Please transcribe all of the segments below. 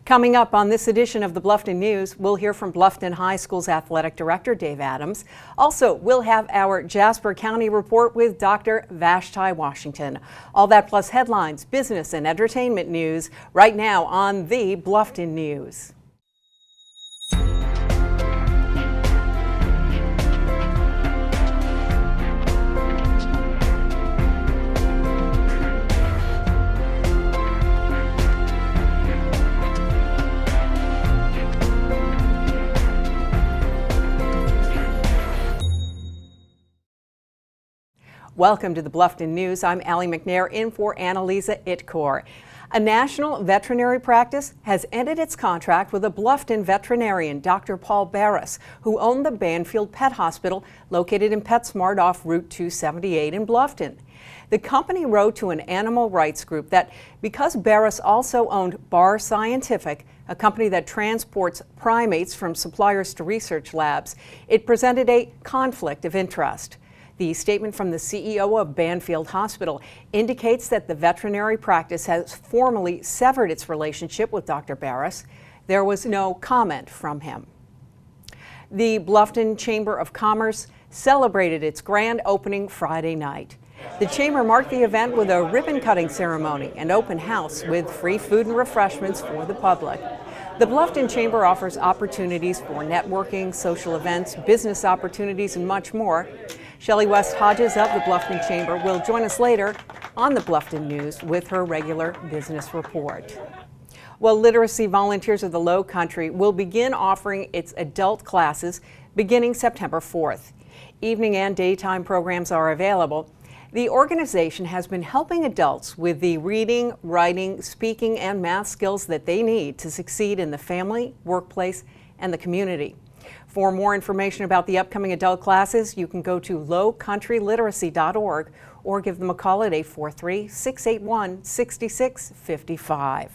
Coming up on this edition of the Bluffton News, we'll hear from Bluffton High School's athletic director, Dave Adams. Also, we'll have our Jasper County report with Dr. Vashti Washington. All that plus headlines, business, and entertainment news right now on the Bluffton News. Welcome to the Bluffton News. I'm Allie McNair in for Annalisa Itcore. A national veterinary practice has ended its contract with a Bluffton veterinarian, Dr. Paul Barris, who owned the Banfield Pet Hospital located in PetSmart off Route 278 in Bluffton. The company wrote to an animal rights group that because Barris also owned Bar Scientific, a company that transports primates from suppliers to research labs, it presented a conflict of interest. The statement from the CEO of Banfield Hospital indicates that the veterinary practice has formally severed its relationship with Dr. Barris. There was no comment from him. The Bluffton Chamber of Commerce celebrated its grand opening Friday night. The Chamber marked the event with a ribbon-cutting ceremony and open house with free food and refreshments for the public. The Bluffton Chamber offers opportunities for networking, social events, business opportunities, and much more. Shellie West-Hodges of the Bluffton Chamber will join us later on the Bluffton News with her regular business report. Well, literacy volunteers of the Low Country will begin offering its adult classes beginning September 4th. Evening and daytime programs are available. The organization has been helping adults with the reading, writing, speaking, and math skills that they need to succeed in the family, workplace, and the community. For more information about the upcoming adult classes, you can go to lowcountryliteracy.org or give them a call at 843-681-6655.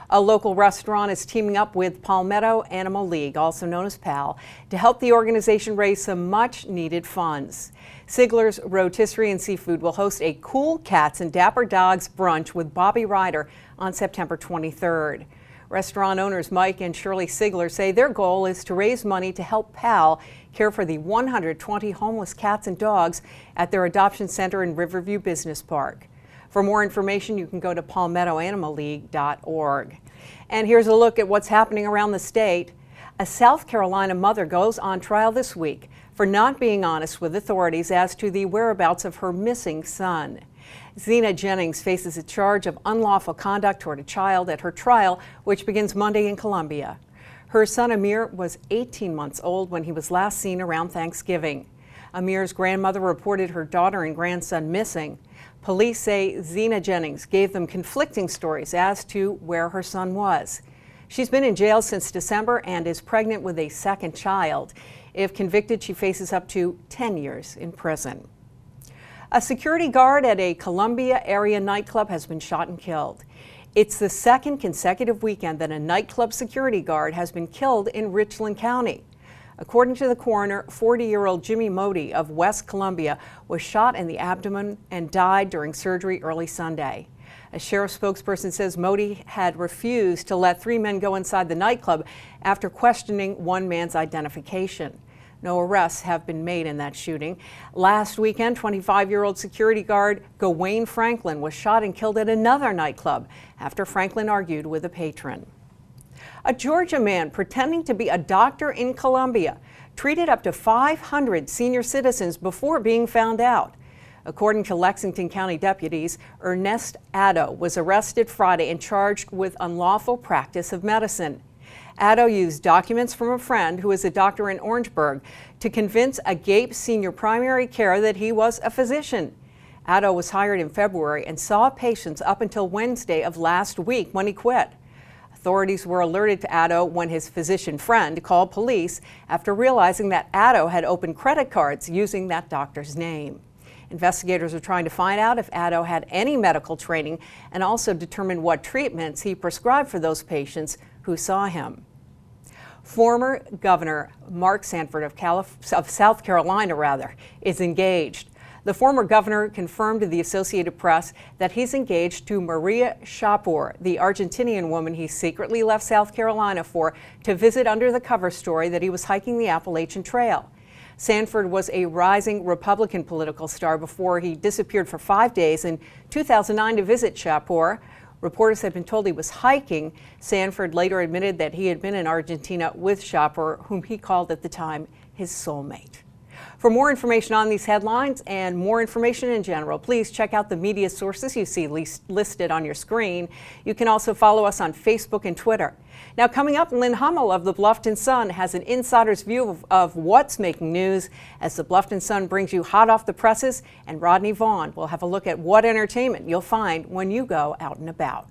A local restaurant is teaming up with Palmetto Animal League, also known as PAL, to help the organization raise some much-needed funds. Sigler's Rotisserie and Seafood will host a Cool Cats and Dapper Dogs brunch with Bobby Ryder on September 23rd. Restaurant owners Mike and Shirley Sigler say their goal is to raise money to help PAL care for the 120 homeless cats and dogs at their adoption center in Riverview Business Park. For more information, you can go to palmettoanimalleague.org. And here's a look at what's happening around the state. A South Carolina mother goes on trial this week for not being honest with authorities as to the whereabouts of her missing son. Zena Jennings faces a charge of unlawful conduct toward a child at her trial, which begins Monday in Columbia. Her son Amir was 18 months old when he was last seen around Thanksgiving. Amir's grandmother reported her daughter and grandson missing. Police say Zena Jennings gave them conflicting stories as to where her son was. She's been in jail since December and is pregnant with a second child. If convicted, she faces up to 10 years in prison. A security guard at a Columbia area nightclub has been shot and killed. It's the second consecutive weekend that a nightclub security guard has been killed in Richland County. According to the coroner, 40-year-old Jimmy Modi of West Columbia was shot in the abdomen and died during surgery early Sunday. A sheriff's spokesperson says Modi had refused to let 3 men go inside the nightclub after questioning one man's identification. No arrests have been made in that shooting. Last weekend, 25-year-old security guard Gawain Franklin was shot and killed at another nightclub after Franklin argued with a patron. A Georgia man pretending to be a doctor in Columbia treated up to 500 senior citizens before being found out. According to Lexington County deputies, Ernest Addo was arrested Friday and charged with unlawful practice of medicine. Addo used documents from a friend who is a doctor in Orangeburg to convince a Gape Senior Primary Care that he was a physician. Addo was hired in February and saw patients up until Wednesday of last week when he quit. Authorities were alerted to Addo when his physician friend called police after realizing that Addo had opened credit cards using that doctor's name. Investigators are trying to find out if Addo had any medical training and also determine what treatments he prescribed for those patients who saw him. Former Governor Mark Sanford of South Carolina is engaged. The former governor confirmed to the Associated Press that he's engaged to Maria Shapur, the Argentinian woman he secretly left South Carolina for to visit under the cover story that he was hiking the Appalachian Trail. Sanford was a rising Republican political star before he disappeared for 5 days in 2009 to visit Shapur. Reporters had been told he was hiking. Sanford later admitted that he had been in Argentina with Jasper, whom he called at the time his soulmate. For more information on these headlines and more information in general, please check out the media sources you see listed on your screen. You can also follow us on Facebook and Twitter. Now, coming up, Lynne Hummell of the Bluffton Sun has an insider's view of what's making news as the Bluffton Sun brings you hot off the presses, and Rodney Vaughn will have a look at what entertainment you'll find when you go out and about.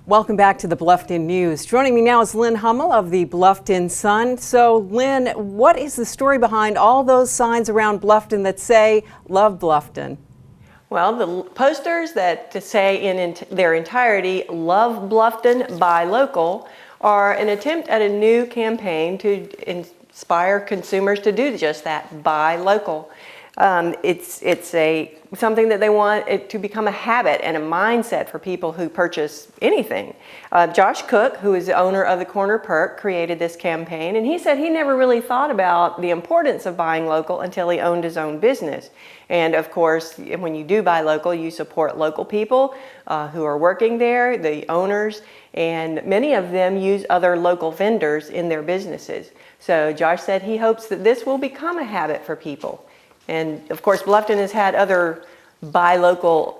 Welcome back to the Bluffton News. Joining me now is Lynne Hummell of the Bluffton Sun. So, Lynne, what is the story behind all those signs around Bluffton that say, "Love Bluffton"? Well, the posters that say in their entirety, "Love Bluffton, Buy Local," are an attempt at a new campaign to inspire consumers to do just that, buy local. It's something that they want it to become a habit and a mindset for people who purchase anything. Josh Cook, who is the owner of the Corner Perk, created this campaign, and he said he never really thought about the importance of buying local until he owned his own business. And of course, when you do buy local, you support local people who are working there, the owners, and many of them use other local vendors in their businesses. So Josh said he hopes that this will become a habit for people. And of course, Bluffton has had other buy local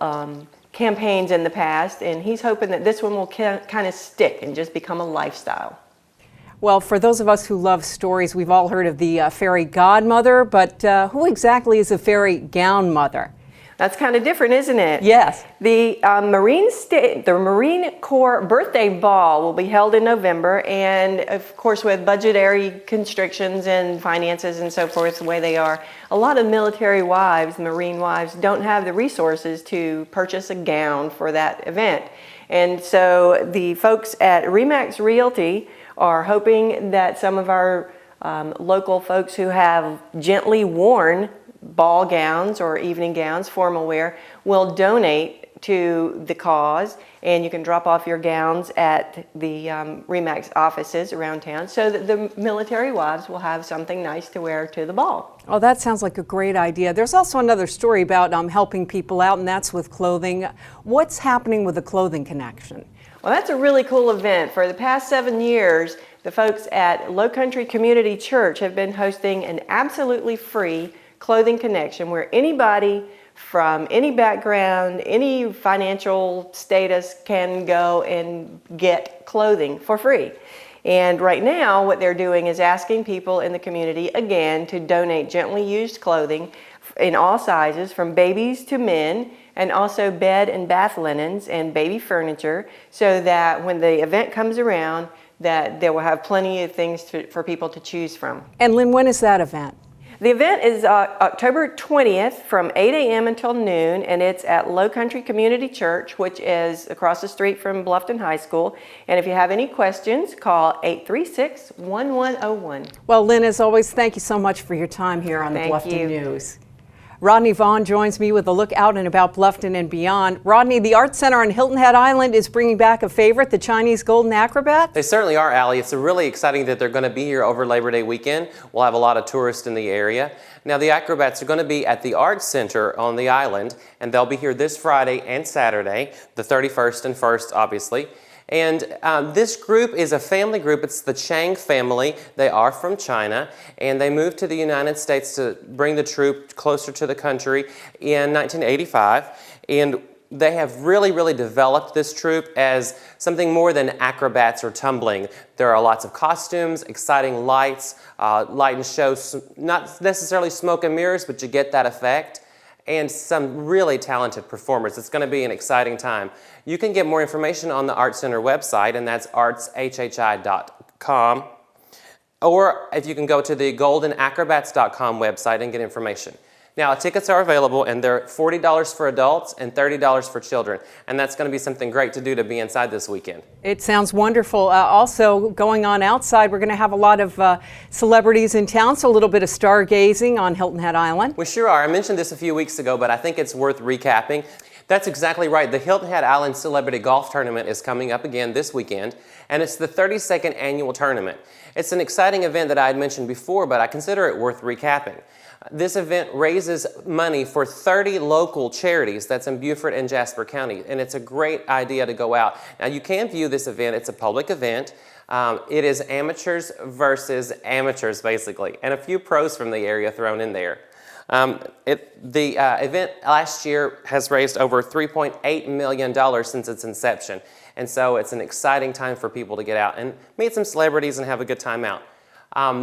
campaigns in the past, and he's hoping that this one will kind of stick and just become a lifestyle. Well, for those of us who love stories, we've all heard of the fairy godmother, but who exactly is a fairy gown mother? That's kind of different, isn't it? Yes. The Marine Corps birthday ball will be held in November, and of course with budgetary constrictions and finances and so forth the way they are, a lot of military wives, Marine wives, don't have the resources to purchase a gown for that event. And so the folks at Remax Realty are hoping that some of our local folks who have gently worn ball gowns or evening gowns, formal wear, will donate to the cause, and you can drop off your gowns at the Remax offices around town so that the military wives will have something nice to wear to the ball. Oh, that sounds like a great idea. There's also another story about helping people out, and that's with clothing. What's happening with the Clothing Connection? Well, that's a really cool event. For the past 7 years, the folks at Low Country Community Church have been hosting an absolutely free Clothing Connection where anybody from any background, any financial status can go and get clothing for free. And right now what they're doing is asking people in the community again to donate gently used clothing in all sizes from babies to men, and also bed and bath linens and baby furniture, so that when the event comes around that they will have plenty of things for people to choose from. And Lynne, when is that event? The event is October 20th from 8 a.m. until noon, and it's at Low Country Community Church, which is across the street from Bluffton High School. And if you have any questions, call 836-1101. Well, Lynne, as always, thank you so much for your time here on the Bluffton News. Rodney Vaughn joins me with a look out and about Bluffton and beyond. Rodney, the Art Center on Hilton Head Island is bringing back a favorite, the Chinese Golden Acrobat. They certainly are, Allie. It's really exciting that they're going to be here over Labor Day weekend. We'll have a lot of tourists in the area. Now, the acrobats are going to be at the Art Center on the island, and they'll be here this Friday and Saturday, the 31st and 1st, obviously. And this group is a family group. It's the Chang family. They are from China, and they moved to the United States to bring the troupe closer to the country in 1985. And they have really developed this troupe as something more than acrobats or tumbling. There are lots of costumes, exciting lights, light and shows, not necessarily smoke and mirrors, but you get that effect, and some really talented performers. It's going to be an exciting time. You can get more information on the Art Center website, and that's artshhi.com. Or if you can go to the goldenacrobats.com website and get information. Now, tickets are available, and they're $40 for adults and $30 for children, and that's going to be something great to do to be inside this weekend. It sounds wonderful. Also, going on outside, we're going to have a lot of celebrities in town, so a little bit of stargazing on Hilton Head Island. We sure are. I mentioned this a few weeks ago, but I think it's worth recapping. That's exactly right. The Hilton Head Island Celebrity Golf Tournament is coming up again this weekend, and it's the 32nd annual tournament. It's an exciting event that I had mentioned before, but I consider it worth recapping. This event raises money for 30 local charities that's in Beaufort and Jasper County, and it's a great idea to go out. Now, you can view this event. It's a public event. It is amateurs versus amateurs, basically, and a few pros from the area thrown in there. The event last year has raised over $3.8 million since its inception, and so it's an exciting time for people to get out and meet some celebrities and have a good time out.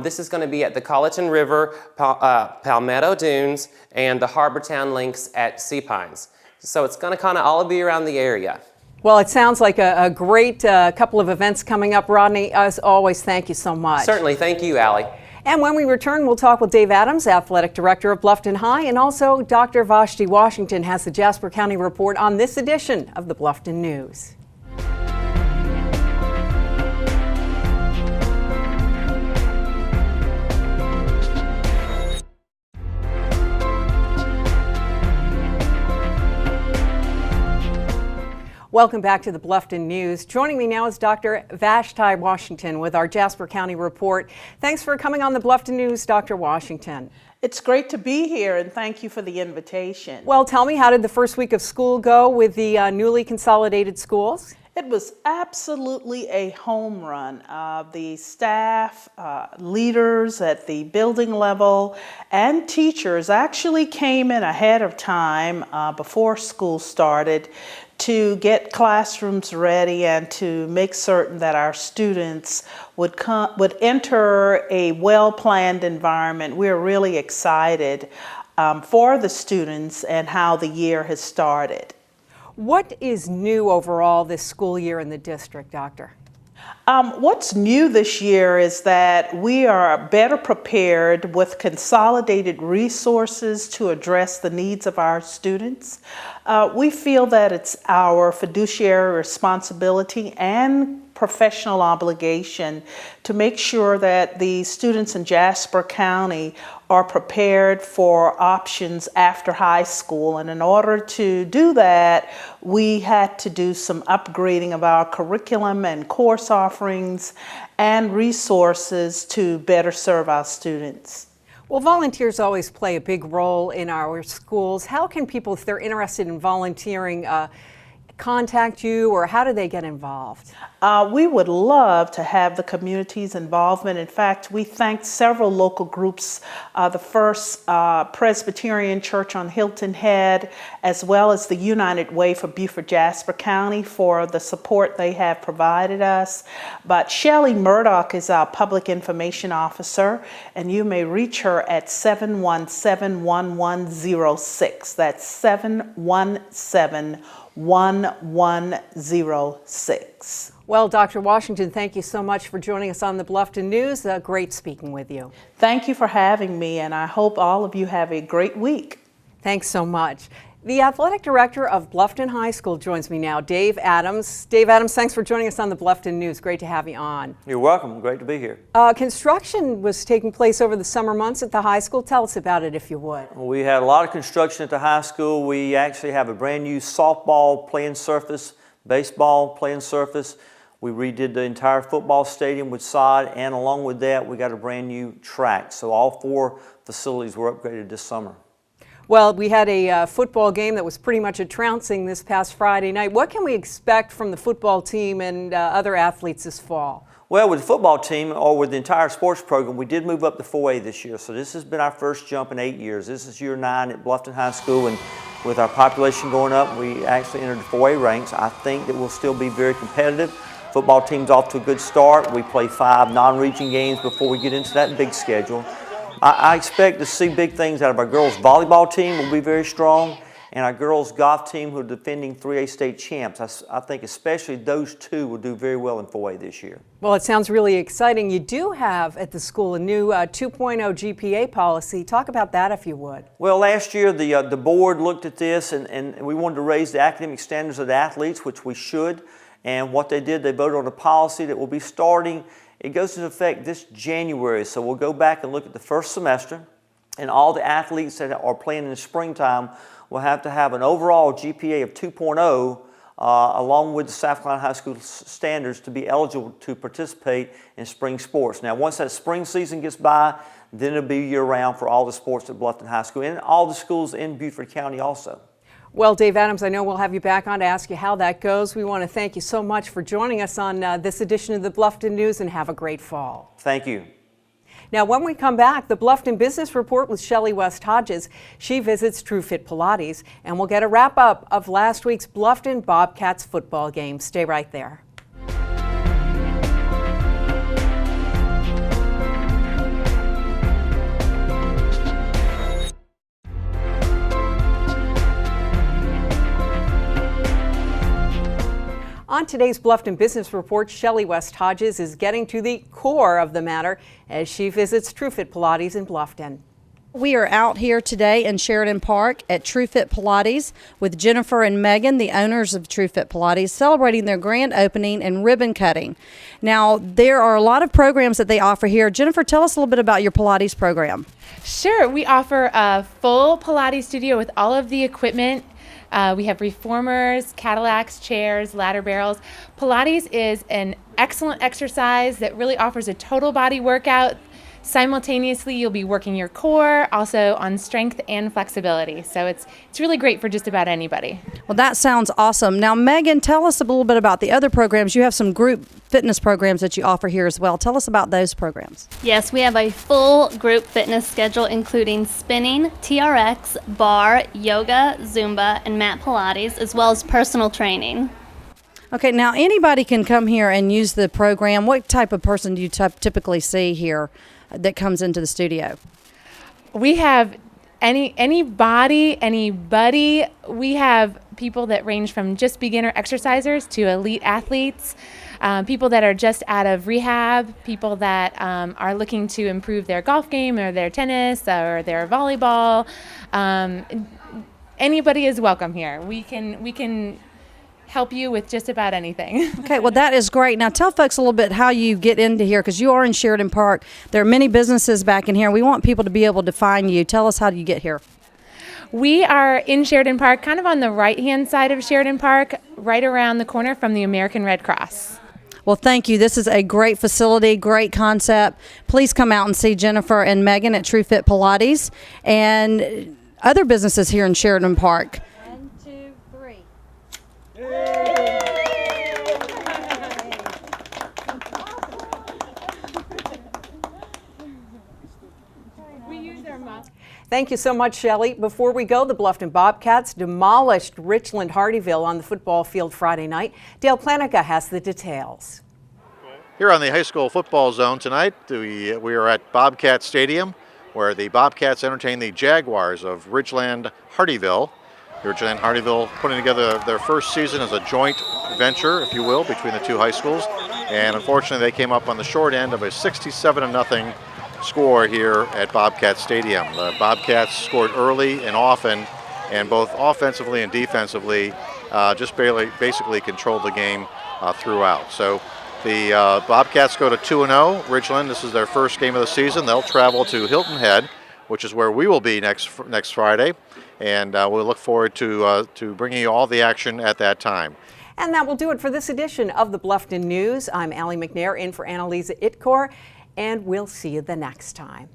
This is going to be at the Colleton River, Palmetto Dunes, and the Harbortown Links at Sea Pines. So it's going to kind of all be around the area. Well, it sounds like a great couple of events coming up, Rodney. As always, thank you so much. Certainly. Thank you, Allie. And when we return, we'll talk with Dave Adams, Athletic Director of Bluffton High, and also Dr. Vashti Washington has the Jasper County report on this edition of the Bluffton News. Welcome back to the Bluffton News. Joining me now is Dr. Vashti Washington with our Jasper County report. Thanks for coming on the Bluffton News, Dr. Washington. It's great to be here, and thank you for the invitation. Well, tell me, how did the first week of school go with the newly consolidated schools? It was absolutely a home run. The staff, leaders at the building level, and teachers actually came in ahead of time before school started to get classrooms ready and to make certain that our students would enter a well-planned environment. We're really excited for the students and how the year has started. What is new overall this school year in the district, Doctor? What's new this year is that we are better prepared with consolidated resources to address the needs of our students. We feel that it's our fiduciary responsibility and professional obligation to make sure that the students in Jasper County are prepared for options after high school. And in order to do that, we had to do some upgrading of our curriculum and course offerings and resources to better serve our students. Well, volunteers always play a big role in our schools. How can people, if they're interested in volunteering, contact you, or how do they get involved? We would love to have the community's involvement. In fact, we thanked several local groups, the First Presbyterian Church on Hilton Head, as well as the United Way for Beaufort Jasper County for the support they have provided us. But Shellie Murdoch is our public information officer, and you may reach her at 717-1106. That's 717-1106. Well, Dr. Washington, thank you so much for joining us on the Bluffton News. Great speaking with you. Thank you for having me, and I hope all of you have a great week. Thanks so much. The athletic director of Bluffton High School joins me now, Dave Adams. Dave Adams, thanks for joining us on the Bluffton News. Great to have you on. You're welcome. Great to be here. Construction was taking place over the summer months at the high school. Tell us about it, if you would. We had a lot of construction at the high school. We actually have a brand new softball playing surface, baseball playing surface. We redid the entire football stadium with sod, and along with that, we got a brand new track. So all 4 facilities were upgraded this summer. Well, we had a football game that was pretty much a trouncing this past Friday night. What can we expect from the football team and other athletes this fall? Well, with the football team, or with the entire sports program, we did move up to 4A this year. So this has been our first jump in 8 years. This is year 9 at Bluffton High School, and with our population going up, we actually entered the 4A ranks. I think that we'll still be very competitive. Football team's off to a good start. We play 5 non-region games before we get into that big schedule. I expect to see big things out of our girls volleyball team. Will be very strong, and our girls golf team who are defending 3A state champs. I think especially those two will do very well in 4A this year. Well, it sounds really exciting. You do have at the school a new 2.0 GPA policy. Talk about that if you would. Well, last year the board looked at this and we wanted to raise the academic standards of the athletes, which we should. And what they did, they voted on a policy that will be starting. It goes into effect this January, so we'll go back and look at the first semester, and all the athletes that are playing in the springtime will have to have an overall GPA of 2.0 along with the South Carolina High School standards to be eligible to participate in spring sports. Now, once that spring season gets by, then it'll be year-round for all the sports at Bluffton High School and all the schools in Beaufort County also. Well, Dave Adams, I know we'll have you back on to ask you how that goes. We want to thank you so much for joining us on this edition of the Bluffton News, and have a great fall. Thank you. Now, when we come back, the Bluffton Business Report with Shellie West-Hodges. She visits TrueFit Pilates, and we'll get a wrap-up of last week's Bluffton Bobcats football game. Stay right there. On today's Bluffton Business Report, Shellie West-Hodges is getting to the core of the matter as she visits TrueFit Pilates in Bluffton. We are out here today in Sheridan Park at TrueFit Pilates with Jennifer and Meghan, the owners of TrueFit Pilates, celebrating their grand opening and ribbon cutting. Now, there are a lot of programs that they offer here. Jennifer, tell us a little bit about your Pilates program. Sure, we offer a full Pilates studio with all of the equipment. We have reformers, Cadillacs, chairs, ladder barrels. Pilates is an excellent exercise that really offers a total body workout. Simultaneously, you'll be working your core, also on strength and flexibility. So it's really great for just about anybody. Well, that sounds awesome. Now, Meghan, tell us a little bit about the other programs. You have some group fitness programs that you offer here as well. Tell us about those programs. Yes, we have a full group fitness schedule including spinning, TRX, bar, yoga, Zumba, and mat Pilates, as well as personal training. Okay, now anybody can come here and use the program. What type of person do you typically see here that comes into the studio? We have anybody. We have people that range from just beginner exercisers to elite athletes, people that are just out of rehab, people that are looking to improve their golf game or their tennis or their volleyball. Anybody is welcome here. We can help you with just about anything. Okay, well, that is great. Now tell folks a little bit how you get into here, because you are in Sheridan Park. There are many businesses back in here. We want people to be able to find you. Tell us, how do you get here? We are in Sheridan Park, kind of on the right-hand side of Sheridan Park, right around the corner from the American Red Cross. Well, thank you. This is a great facility, great concept. Please come out and see Jennifer and Meghan at TrueFit Pilates and other businesses here in Sheridan Park. 1, 2, 3. Thank you so much, Shellie. Before we go, the Bluffton Bobcats demolished Ridgeland-Hardeeville on the football field Friday night. Dale Planicka has the details. Here on the high school football zone tonight, we are at Bobcat Stadium, where the Bobcats entertain the Jaguars of Ridgeland-Hardeeville. Ridgeland-Hardeeville putting together their first season as a joint venture, if you will, between the two high schools. And unfortunately, they came up on the short end of a 67-0 score here at Bobcat Stadium. The Bobcats scored early and often, and both offensively and defensively just basically controlled the game throughout. So the Bobcats go to 2-0. Ridgeland, this is their first game of the season. They'll travel to Hilton Head, which is where we will be next Friday, and we'll look forward to bringing you all the action at that time. And that will do it for this edition of the Bluffton News. I'm McNair in for Annalisa Itcore, and we'll see you the next time.